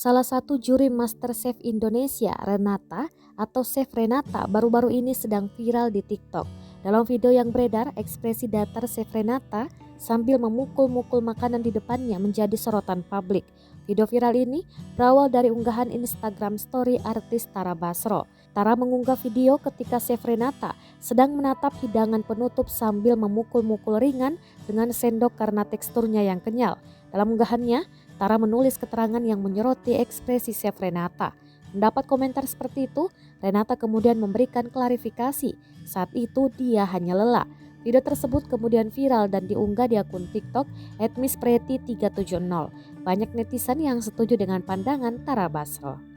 Salah satu juri MasterChef Indonesia, Renata atau Chef Renata, baru-baru ini sedang viral di TikTok. Dalam video yang beredar, ekspresi datar Chef Renata sambil memukul-mukul makanan di depannya menjadi sorotan publik. Video viral ini berawal dari unggahan Instagram story artis Tara Basro. Tara mengunggah video ketika Chef Renata sedang menatap hidangan penutup sambil memukul-mukul ringan dengan sendok karena teksturnya yang kenyal. Dalam unggahannya, Tara menulis keterangan yang menyoroti ekspresi Chef Renata. Mendapat komentar seperti itu, Renata kemudian memberikan klarifikasi. Saat itu dia hanya lelah. Video tersebut kemudian viral dan diunggah di akun TikTok @misspreti370. Banyak netizen yang setuju dengan pandangan Tara Basro.